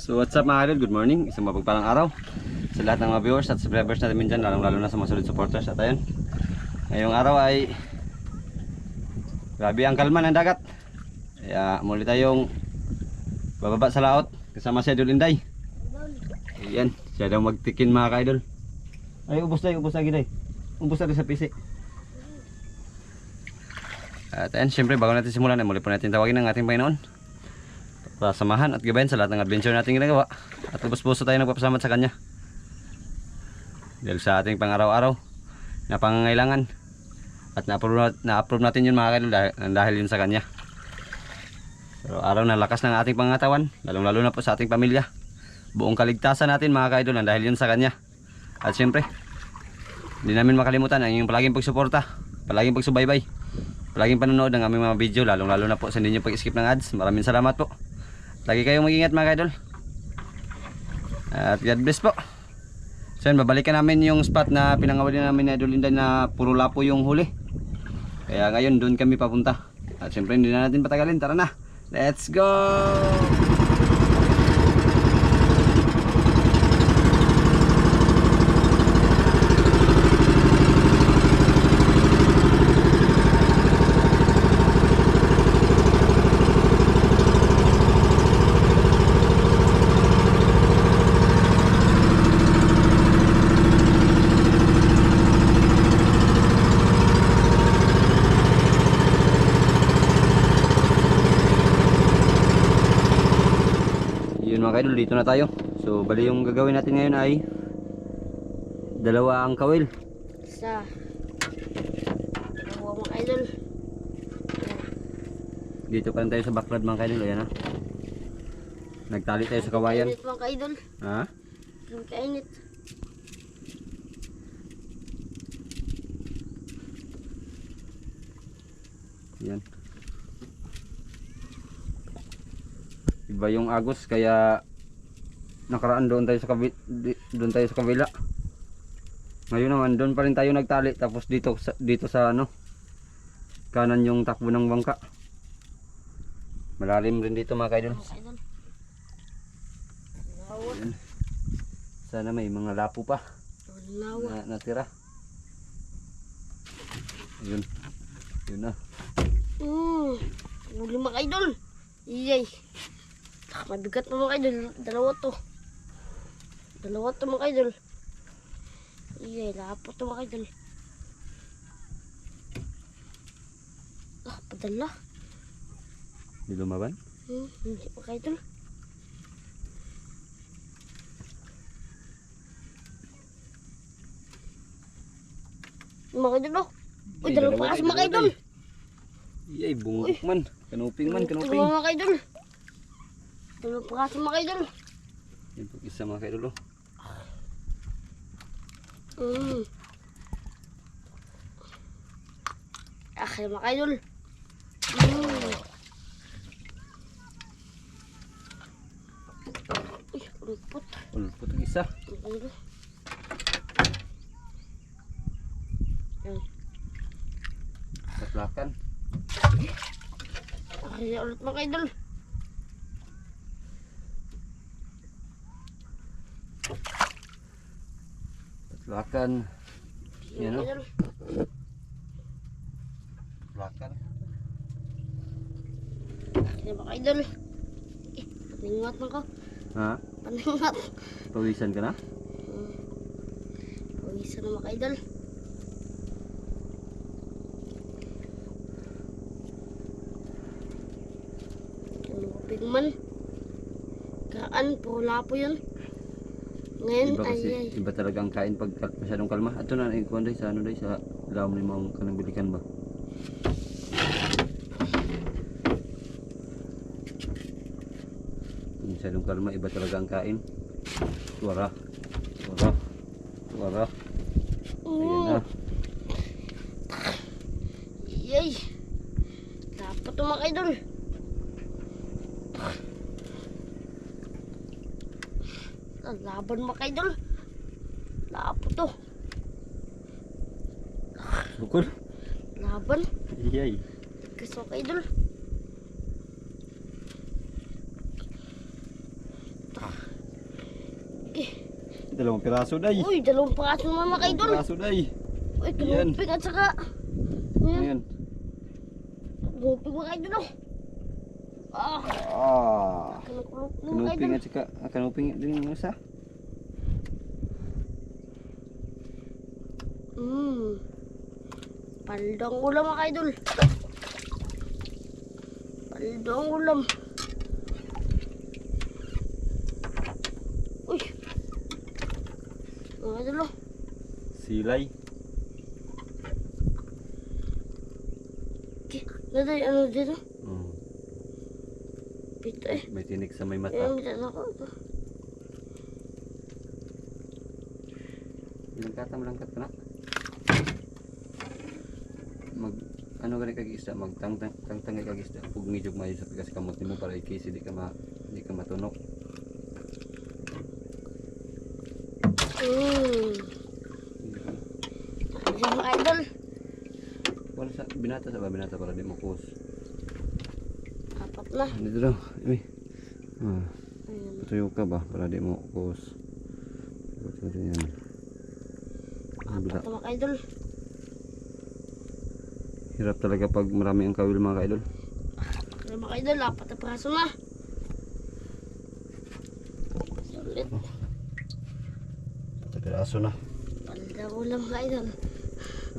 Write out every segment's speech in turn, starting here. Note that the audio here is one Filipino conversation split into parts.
So what's up mga idol, good morning, isang mapagpalang araw sa lahat ng mga viewers at subscribers natin dyan, lalong-lalo na sa mga solid supporters. At ayun, ngayong araw ay grabe ang kalma ng dagat, kaya muli tayong bababa sa laot kasama si Idol Inday. Ayan, siya daw magtikin mga ka-idol. Ay, ubos na Giday, ubos na sa PC. At ayun, syempre bago natin simulan ay muli po natin tawagin ang ating Panginoon para samahan at gabayan sa lahat ng adventure natin ginagawa, at lubos-puso tayo nagpapasalamat sa Kanya dahil sa ating pang-araw-araw na pangangailangan, at na-approve natin yun mga kaidol dahil yun sa Kanya. So, araw na lakas ng ating pangatawan, lalong-lalo na po sa ating pamilya, buong kaligtasan natin mga kaidol dahil yun sa Kanya. At syempre hindi namin makalimutan ang inyong palaging pagsuporta, palaging pagsubaybay, palaging panonood ng aming mga video, lalong-lalo na po sa hindi nyo pag-skip ng ads. Maraming salamat po. Lagi kayong mag-ingat mga idol. At God bless po. So yun, babalikan namin yung spot na pinangawali namin ni Idol Inday na puro lapo yung huli. Kaya ngayon doon kami papunta. At syempre hindi na natin patagalin. Tara na, let's go! Mga kaidol, dito na tayo. So bali yung gagawin natin ngayon ay dalawa ang kawil. Isa. Dalawa mga kaidol. Dito pa rin tayo sa backyard mga kaidol. Ayan ha, nagtali tayo sa kawayan. Kainit mga kaidol. Ha? Kainit. Yan, iba yung agos, kaya nakaraan doon tayo sa kabila. Ngayon naman doon pa rin tayo nagtali, tapos dito sa ano, kanan yung takbo ng bangka. Malalim rin dito mga kaidol. Ayan. Sana may mga lapo pa na natira. Yun na. Huli mga kaidol. Iyay. Mabigat pa mga kaidol. Dalawa to mga kaidol. Iyay, lapo to mga kaidol. Padala. Di lumaban? Hindi mga kaidol. Mga kaidol oh. Uy, dalawa pa kasi mga kaidol. Iyay, bungok man. Kanuping man, kanuping. Dalawa mga kaidol. Dalawa pa kasi mga kaidol. Yan po isa mga kaidol oh. Okay mga kaidol. Uy, ulpot. Ulpot ang isa. Tatlakan. Okay, ulit mga kaidol. Tatlakan. Yan o. Kaidol. Tatlakan. Okay mga kaidol. Paningat man ko. Ha? Paningat. Pawisan ka na? Pawisan na mga kaidol. Pigman. Kaan, puro lapo yun. Ngayon, Iba kasi, ay. iba talaga ang kain pag masyadong kalma. Ato na, ikuan day sa ano day, sa laom ni mga kanang bilikan ba? Pag masyadong kalma, iba talaga ang kain. Tuwara. Ayan na. Yay! Lapo to mga kaidol. Laban mga kaidol. Lapo to. Bukol. Laban. Iyay. Gusto mga kaidol. Dalawang piraso day. Uy, dalawang praso naman mga idol. Piraso day. Uy, Yan. kanuping at saka. Ayan, Ayan. kanuping mga idol oh. Ah, kanuping mga Kanuping idol. at saka kanuping din yung isa. Paldang ulam mga idol. Paldang ulam. Uy. Mga idol oh. Silay. Naday, ano dito? Mm. Pito eh. May tinik sa may mata. Ayan, dyan ako. Ito. Ilang kata malangkat ka na? Ano gani kag isda magtangtang kag isda pug medyo may sa pigas kamot nimo para ikisi di ka matunok. Ayan mga idol. Wala sa binata para di mo kus. Apat na. Dito daw. Uy. Ayan. Tuyo ka ba para di mo kus. Ito yan. Apat na mga idol. Hirap talaga pag marami ang kawil mga kaidol. Ayan mga idol, apat na praso na. Sulit. Ito piraso na. Paldang ulam mga idol.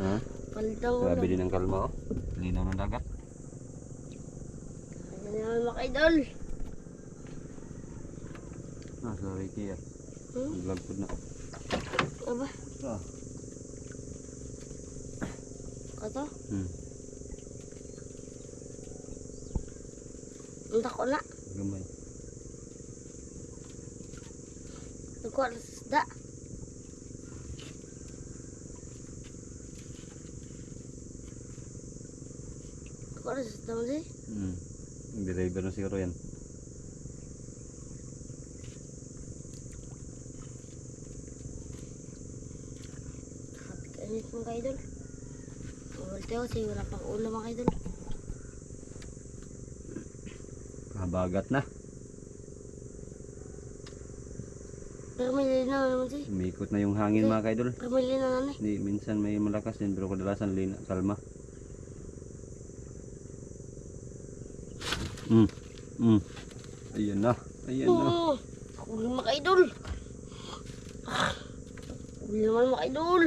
Ha? Paldang ulam. Grabe din ang kalma oh. Linaw ng dagat. Ayan naman mga idol. Sorry kaya. Vlog po na. Aba, Ah. kato. Hmm. Ang dako na. Gamay. Dako na sa isda. Dako na sa isda mo siya. Deliver na siguro yan. Kapit-init mga idol. Mawalte ako siya, wala pang ulam mga idol. Kabagat na. Pero may linaw naman siya. Umikot na yung hangin mga kaidol. Pero may linaw naman eh. Hindi, minsan may malakas din pero kadalasan kalma. Ayan na. Ayan na. Huli mga idol. Huli naman mga idol.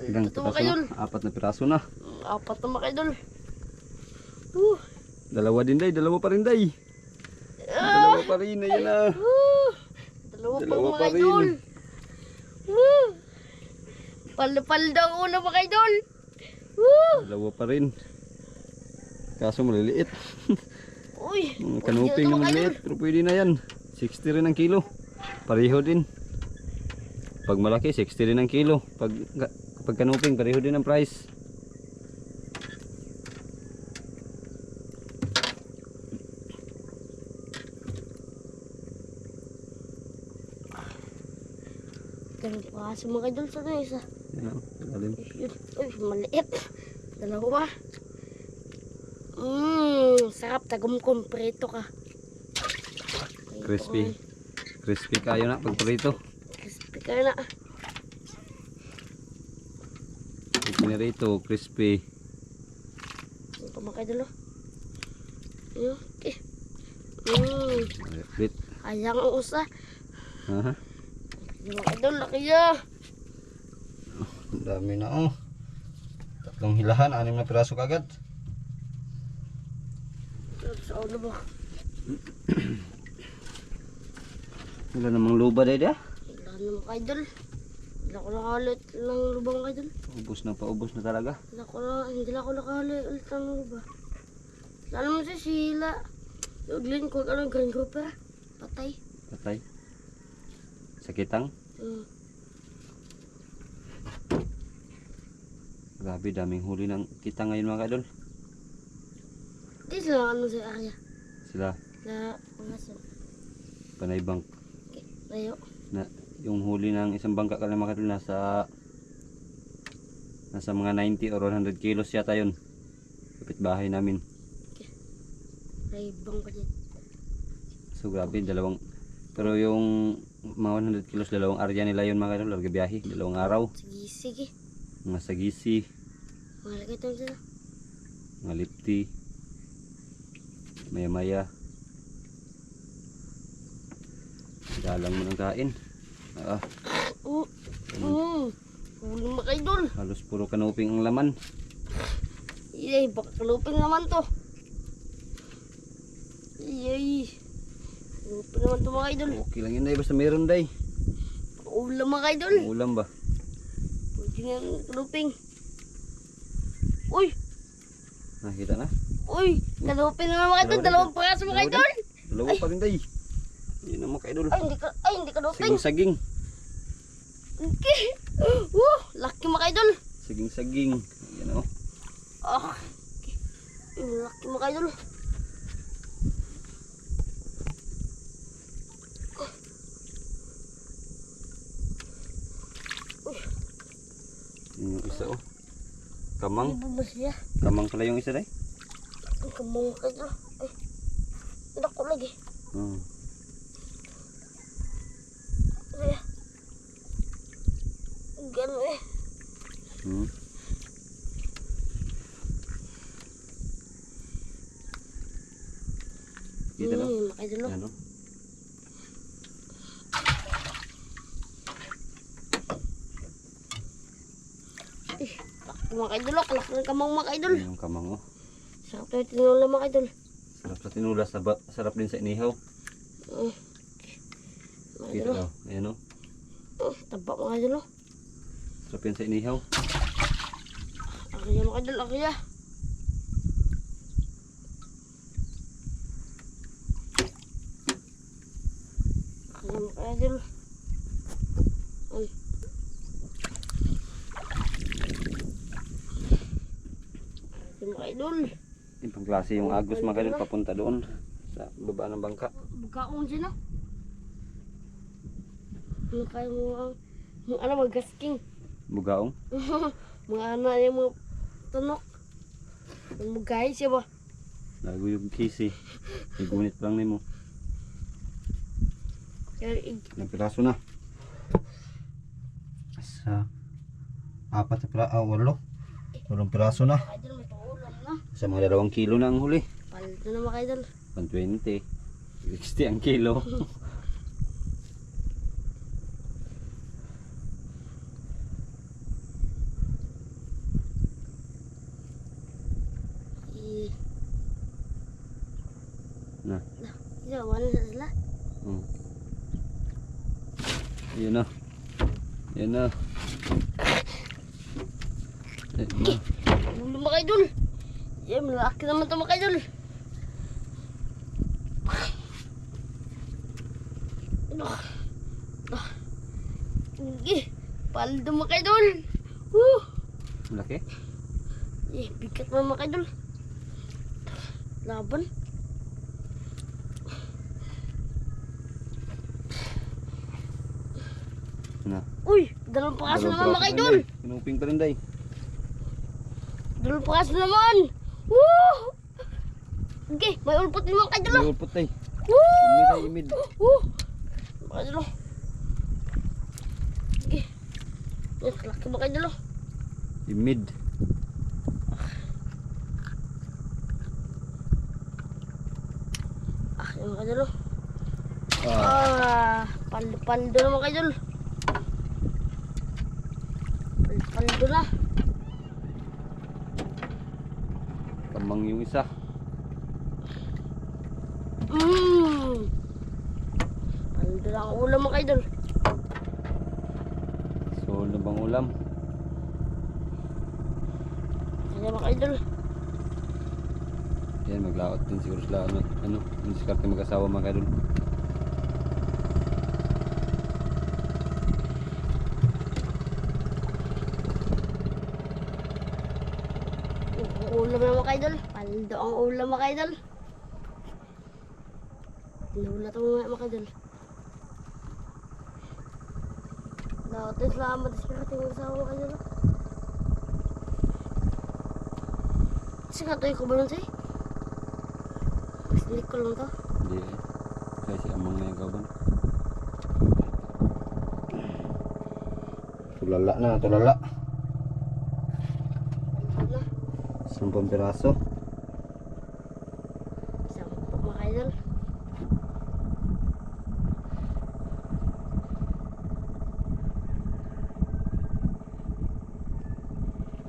Ilang Ito mga piraso idol. na? Apat na piraso na. Apat na mga idol. Dalawa din day. Dalawa pa rin day. Dalawa pa rin. Ayan na. Dalawa pa Dalawa mga pa rin. idol. Pal-pal daw una mga idol. Dalawa pa rin. Kaso maliliit. Uy. Kanuping na maliliit. Pero pwede na yan. 60 rin ang kilo. Pareho din. Pag malaki, 60 rin ang kilo. Pag kanuping, pareho din ang price. Ganun pa kasi mga idol sa na isa. Yan o, lalim. Uy, maliit. Dalawa. Sarap. Tagumkum. Prito ka. Crispy. Crispy kayo na pag prito. Crispy ka na. Pinirito, crispy. Ito mga idol. Okay. Bit. Ayang ang usa. Aha. Mga idol, laki ya. Ang dami na oh. Tatlong hilahan, 6 na piraso kagad. Sa ulo ba? Wala namang luba dahil ya. Wala na mga idol. Wala ko nakahalit ng lubang mga idol. Paubos na talaga. Hindi na ako nakahalit ng lubang. Wala naman si Sheila. Uglin ko ano grand grouper. Patay. Patay. Sakitang. Grabe, daming huli ng kita ngayon mga kadol. Di sila ano sa area. Sila, Na pangasan. Panay Bank. Layo. Na, yung huli ng isang bangka ka lang mga kadol, nasa mga 90 or 100 kilos yata yun. Kapit bahay namin. Laibang pa din. So grabe, Pero yung mga 100 kilos, dalawang area nila yun mga idol, larga biyahe, dalawang araw. Sige, sige. Mga sagisi, Malaki ito sila. mga lipti, maya maya. Dalang mo ng kain. Huli mga idol. Halos puro kanuping ang laman. Iyay, baka kalupin naman to. Iyay. Kalupin naman to mga idol. Okay lang yun day, basta meron day. Ulam mga idol. Ulam ba? Pwede nga yung kaluping. Uy! Nakita na? Uy! Kalupin naman mga idol. Dalawang piraso mga idol. Dalawa pa rin day. Yun ang mga idol. Ay, hindi kaluping. Saging-saging. Okay. Laki mga idol. Saging-saging. Yan o. Ah. Laki mga idol. Yun yung isa o. Kamang. Iba ba siya? Kamang pala yung isa day. Ang kamang mga idol. Ay. Dako lagi. Ay. Gano'n eh. Kita lang. Mga idol. Yan o. Laki mga idol. Laki ng kamang mga idol. Yan yung kamang o. Sarap tayo tinula mga idol. Sarap sa tinulas. Sarap din sa inihaw. Mga Kita idol. o. Ayan o. Taba mga idol. Sarap yan sa inihaw. Akiya mga idol. Akiya. Akiya mga idol. Ay. Akiya mga idol. Yung pangklase yung agos mga idol papunta doon sa baba ng bangka. Bukaon siya na. Ano kayo mga ano magasking. Bugaong. Mga anak yung mga tunok. Magay siya ba? Lago yung kisi. Igunit lang nimo. Kaya Ilang piraso na? Sa apat na piraso. 8 piraso na. idol may paulam na. Sa mga 2 kilo na ang huli. Palito na mga idol. 120. 60 ang kilo. Na. Iya, wala na sila. Yun na. Yan na. Yan na. Ulo mga idol. Yeah, malaki naman ito mga idol. Hindi. Paldo mga idol. Malaki? Bigat mo mga idol. Laban. Na. Uy, dalawang pakaso naman mga idol. Pinuping pa rin day. Dalawang pakaso naman. Woo! Okay, may ulpot din mga idol. May ulpot day. Woo! Imid ay imid. Mga idol. Okay. Yan, laki mga idol. Imid. Yan mga idol. Paldo na mga idol. Paldo na. Kamang yung isa. Paldo na ang ulam mga idol. So, ano bang ulam? Yan mga idol. Yan, maglaot din siguro sila. Ano, yung diskarte mag-asawa mga idol. Ulam na mga idol. Paldo ang ulam mga idol. Pinahula ito mga idol. Natin salamat sa ating usawa mga idol. Sige ito ko ba nun sa'yo? Mas dilik ko lang ito. Hindi eh. Kaya si amang na yung kauban. Tulala na, tulala. Ano? 10 piraso. Isang pa mga idol.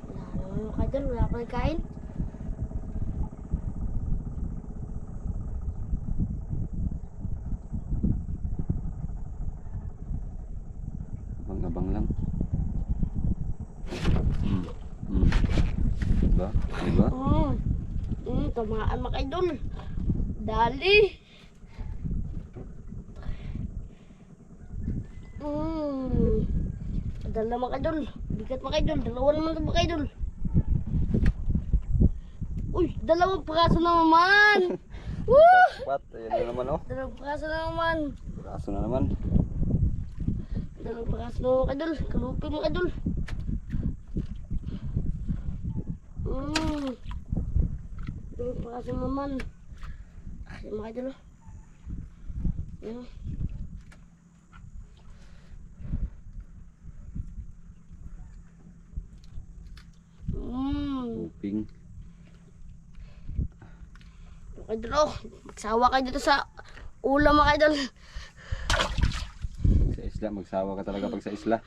Wala naman mga idol, wala pa nagkain. Abang-abang lang. Diba? Diba? Tamaan mga idol. Dali. Dala mga idol. Bigat mga idol. Dalawa naman ito mga idol. Uy, dalawang piraso na naman. Woo! Pat, ayan na naman oh. Dalawang piraso na naman. Piraso na naman. Dalawang piraso na mga idol. Kalupi mga idol. Dalawang piraso na naman. Ayan mga idol. Ayan. Uping. Mga idol, oh. Magsawa kayo dito sa ulam mga idol. Sa isla, magsawa ka talaga pag sa isla.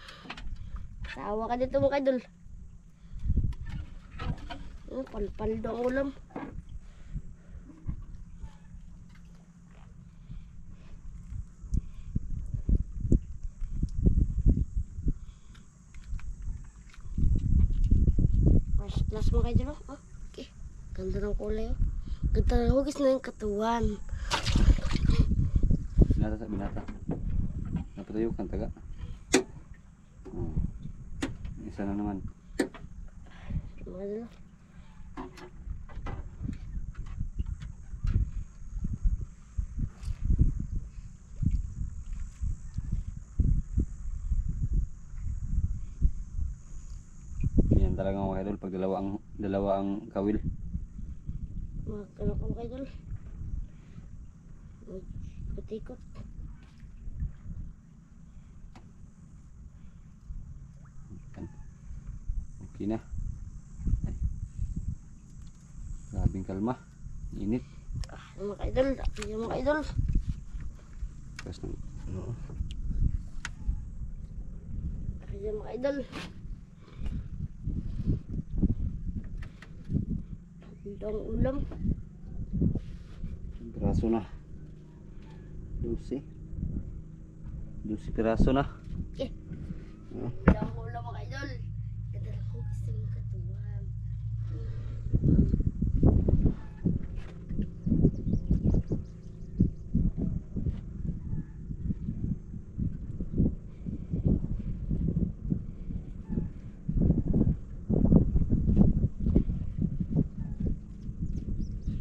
Sawa ka dito mga idol. Palpal daw ang ulam. First class mga idol, oh. Okay. Ganda ng kulay, oh. Ganda ng hugis na yung katuwan. Binata sa binata. Napatayo kang taga. Oh. Isa na naman. Mga idol, oh. Yan talaga mga idol pag dalawa ang kawil. Mga kanok mga idol. Patikot. Okay na. Ay. Grabing kalma. Init. Mga idol, yung mga idol. Tapos ng ano. Yung mga idol. Ito ang ulam. Piraso na. 12 piraso na. Okay. Oh. Ito ang ulam mga idol. Ganda ng hugis na yung katuwan.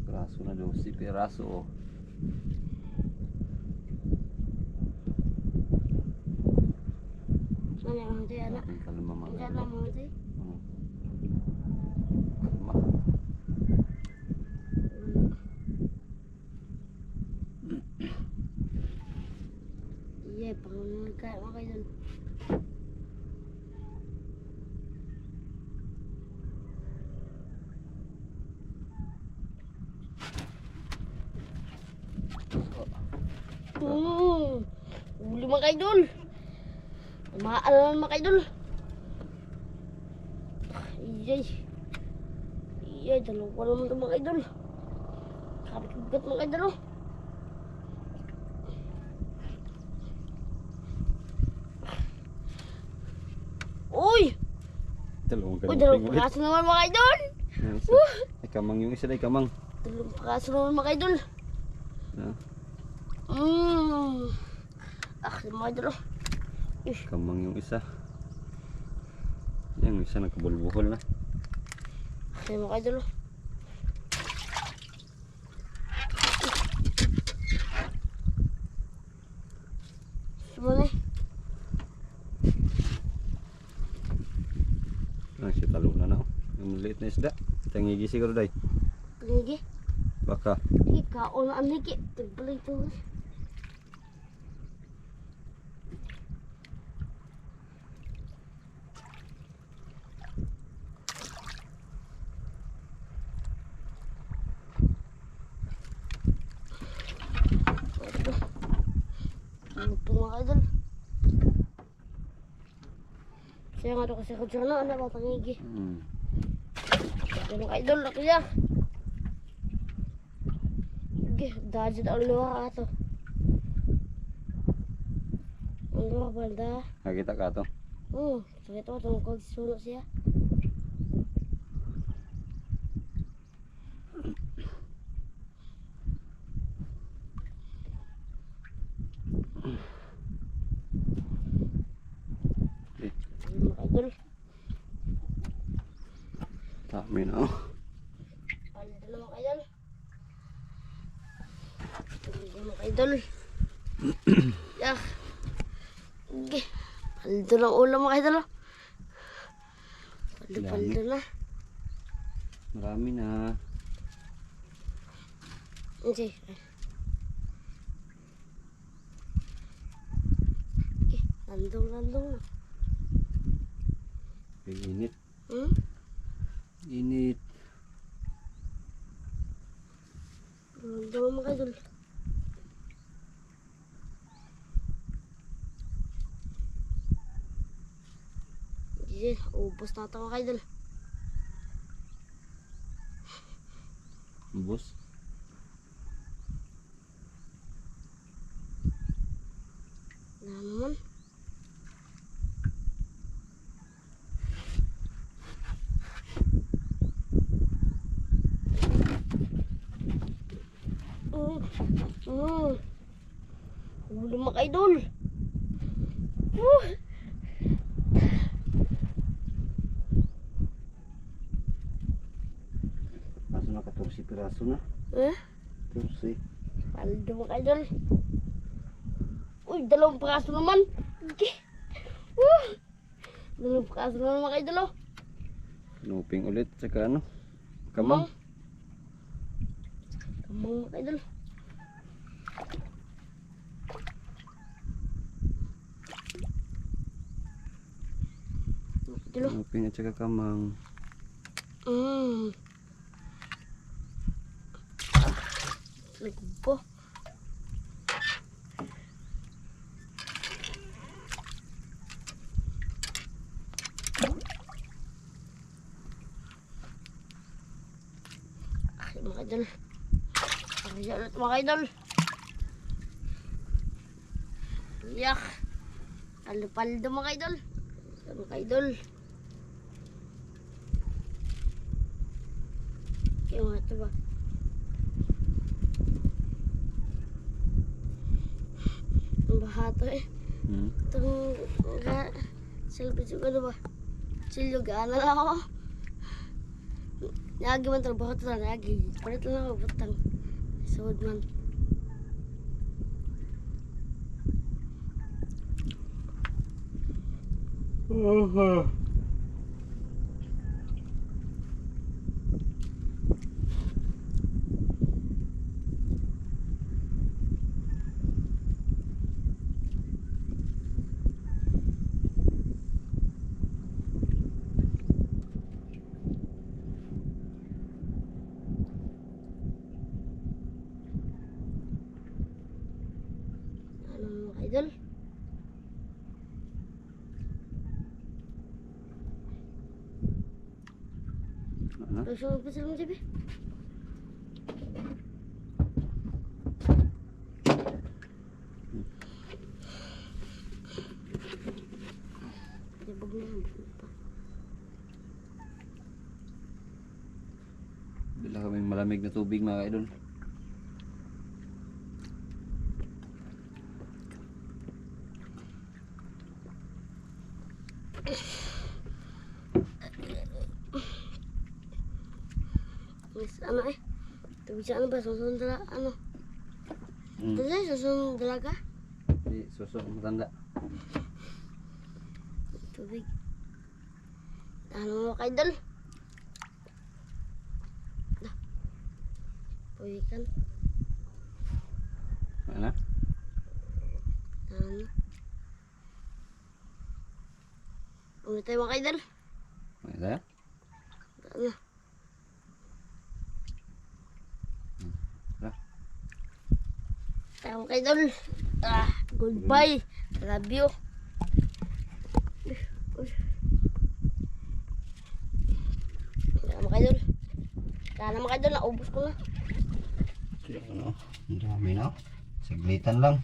Piraso na 12 piraso. Oh. Ano yung mga anak? Grabing kalma mga Ang idol. ganda mga idol. Oh. Kalma. Iya, pangunan kayak mga idol. Uli mga idol. Maalan mga idol. Iyay. Iyay, dalawa naman ito mga idol. Kapit-kapit mga idol. Oh. Uy! Dalawang Uy, kanuping dalawang ulit. piraso naman mga idol. Yan, isa. Ay kamang yung isa ay kamang. Dalawang piraso naman mga idol. Ah, Yung mga idol. Oh. kamang yung isa. Yung isa nagkabulbuhol na. Yung mga idol. Oh. Sumali. Ah, siya talo na na. Oh. Yung maliit na isda. Tangigi siguro day. Lagi. Baka. Ikaw na ang higit. Tagbalik ito. mga idol. Siya nga ito kasi kudyo na, ano ba pangigi. Yan mga idol, laki niya. Sige, dahil ang luwa ka ito. Ang luwa balda. Nakita ka to. Sakit ako, tungkol suno siya. Ayun mga idol. Dami na oh. Paldo na mga idol. Paldo mga idol. Yak. Sige. Paldo ng ulo mga idol. Paldo na. Marami na. Sige. Landong na. Init. Hmm? Init. Landong mga idol. Sige, ubos na ito mga idol. Ubos. Na naman. Ulo mga idol. Kaso na 14 piraso na. 14. Paldo mga idol. Uy, 2 piraso naman. Okay. 2 piraso naman mga idol. Nuping ulit. Saka ano? Kamang. Kamang mga idol. Idol. Nuping at saka kamang. Nagpo. Ay, mga idol. Ay, ulit mga idol. Yak. Paldo mga idol. Mga idol. Kaya mga ito ba? Ang bahato eh. Itong selfie ko ano ba? Silyo gana lang ako. Nagi man trabaho ito na nagi. Palit lang ako butang. Sawad man. Ano mga idol? Ano? Gusto mo sila mo sabi? Libog na yan. Bila kaming malamig na tubig mga idol. Mas ano eh? Tubig sa ano ba? Susunod dala ano? Dala susunod dalaga? Di susok matanda. Tubig. Ano mga idol? Puwikan. Ano? Ano? Ulit tayo mga idol. Ano tayo? Ano? Tara. Tayo mga idol. Goodbye. Love you. Wala naman kayo doon. Wala naman kayo doon. Naubos ko na. Ano? Ang dami na. Saglitan lang.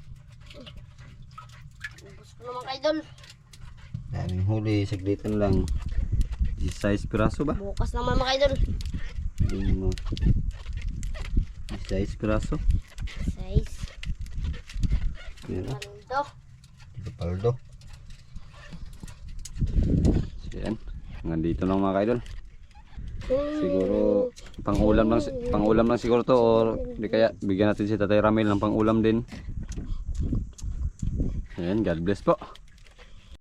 Ubus ko naman kayo doon. Daming huli. Saglitan lang. 16 piraso ba? Bukas naman mga idol. 16 piraso. 6. Yan o. Paldo. Paldo. So yan. Nandito lang mga kaidol. Siguro pang-ulam lang siguro to, or di kaya bigyan natin si Tatay Ramil ng pang-ulam din. Ayan, God bless po.